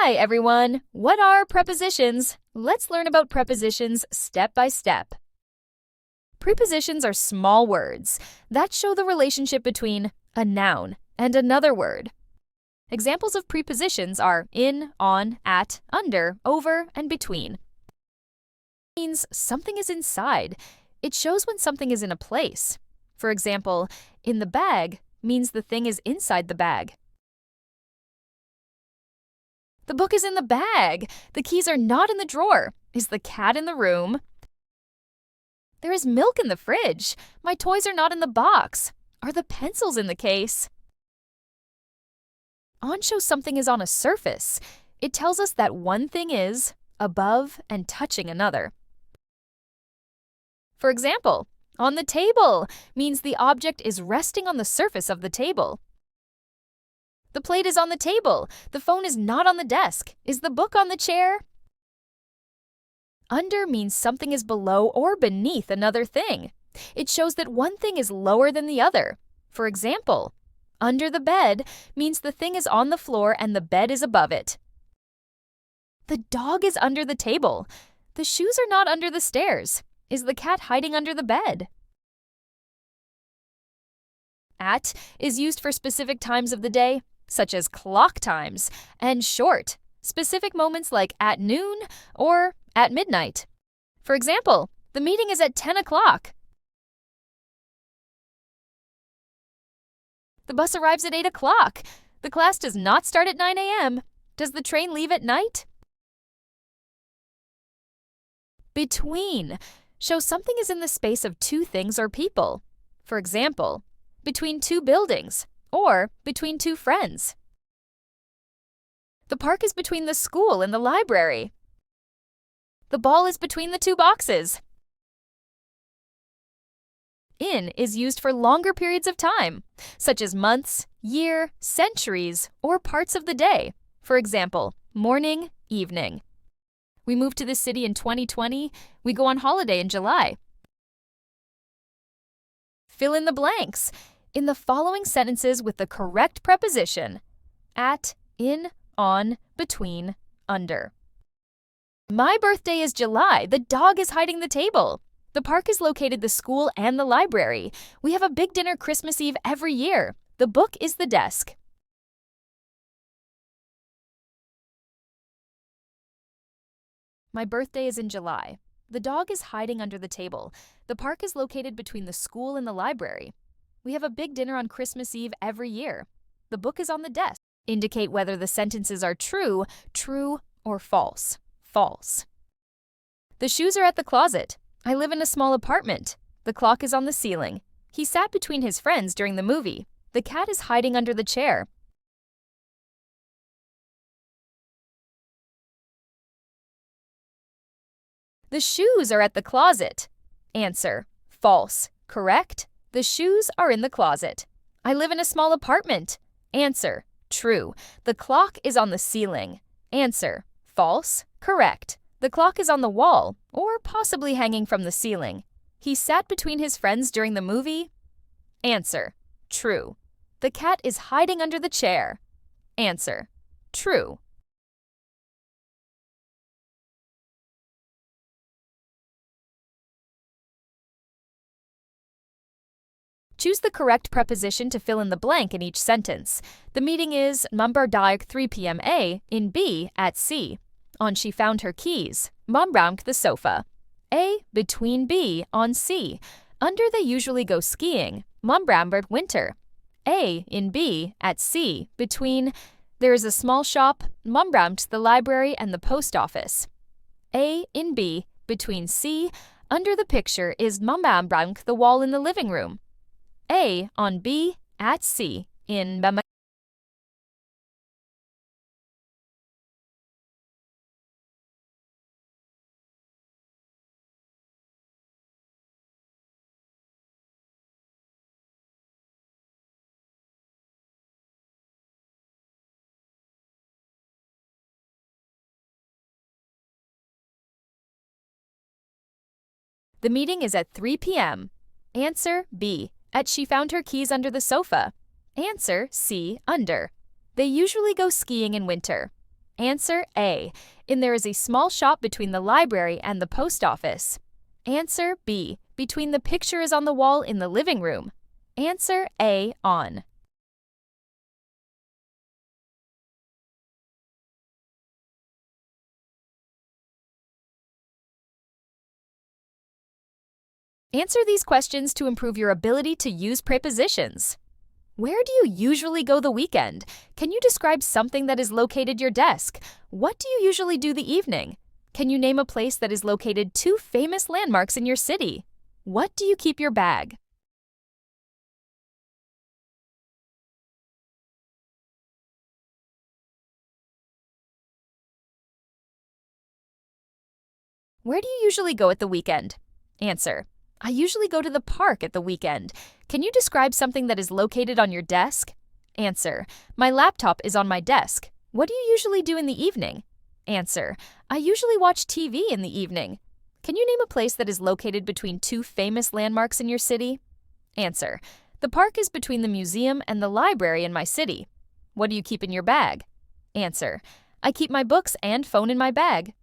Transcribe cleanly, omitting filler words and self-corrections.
Hi, everyone. What are prepositions? Let's learn about prepositions step by step. Prepositions are small words that show the relationship between a noun and another word. Examples of prepositions are in, on, at, under, over, and between. It means something is inside. It shows when something is in a place. For example, in the bag means the thing is inside the bag. The book is in the bag. The keys are not in the drawer. Is the cat in the room? There is milk in the fridge. My toys are not in the box. Are the pencils in the case? On shows something is on a surface. It tells us that one thing is above and touching another. For example, on the table means the object is resting on the surface of the table. The plate is on the table. The phone is not on the desk. Is the book on the chair? Under means something is below or beneath another thing. It shows that one thing is lower than the other. For example, under the bed means the thing is on the floor and the bed is above it. The dog is under the table. The shoes are not under the stairs. Is the cat hiding under the bed? At is used for specific times of the day, such as clock times, and short, specific moments like at noon or at midnight. For example, the meeting is at 10 o'clock. The bus arrives at 8 o'clock. The class does not start at 9 a.m. Does the train leave at night? Between shows something is in the space of two things or people. For example, between two buildings or between two friends. The park is between the school and the library. The ball is between the two boxes. In is used for longer periods of time, such as months, year, centuries, or parts of the day. For example, morning, evening. We moved to this city in 2020. We go on holiday in July. Fill in the blanks in the following sentences with the correct preposition: at, in, on, between, under. My birthday is July. The dog is hiding the table. The park is located the school and the library. We have a big dinner Christmas Eve every year. The book is the desk. My birthday is in July. The dog is hiding under the table. The park is located between the school and the library. We have a big dinner on Christmas Eve every year. The book is on the desk. Indicate whether the sentences are true, true, or false, false. The shoes are at the closet. I live in a small apartment. The clock is on the ceiling. He sat between his friends during the movie. The cat is hiding under the chair. The shoes are at the closet. Answer: false. Correct? The shoes are in the closet. I live in a small apartment. Answer: true. The clock is on the ceiling. Answer: false. Correct. The clock is on the wall, or possibly hanging from the ceiling. He sat between his friends during the movie. Answer: true. The cat is hiding under the chair. Answer: true. Choose the correct preposition to fill in the blank in each sentence. The meeting is Mum dag 3 p.m. A in B at C. On she found her keys. Mum round the sofa. A between B on C. Under they usually go skiing. Mum brambered winter. A in B at C between there is a small shop. Mum round the library and the post office. A in B between C. Under the picture is Mum round the wall in the living room. A on B at C in Mama. The meeting is at 3 p.m. Answer B. At she found her keys under the sofa. Answer C. Under. They usually go skiing in winter. Answer A. In there is a small shop between the library and the post office. Answer B. Between the picture is on the wall in the living room. Answer A. On. Answer these questions to improve your ability to use prepositions. Where do you usually go the weekend? Can you describe something that is located your desk? What do you usually do the evening? Can you name a place that is located 2 famous landmarks in your city? What do you keep your bag? Where do you usually go at the weekend? Answer. I usually go to the park at the weekend. Can you describe something that is located on your desk? Answer. My laptop is on my desk. What do you usually do in the evening? Answer. I usually watch TV in the evening. Can you name a place that is located between 2 famous landmarks in your city? Answer. The park is between the museum and the library in my city. What do you keep in your bag? Answer. I keep my books and phone in my bag.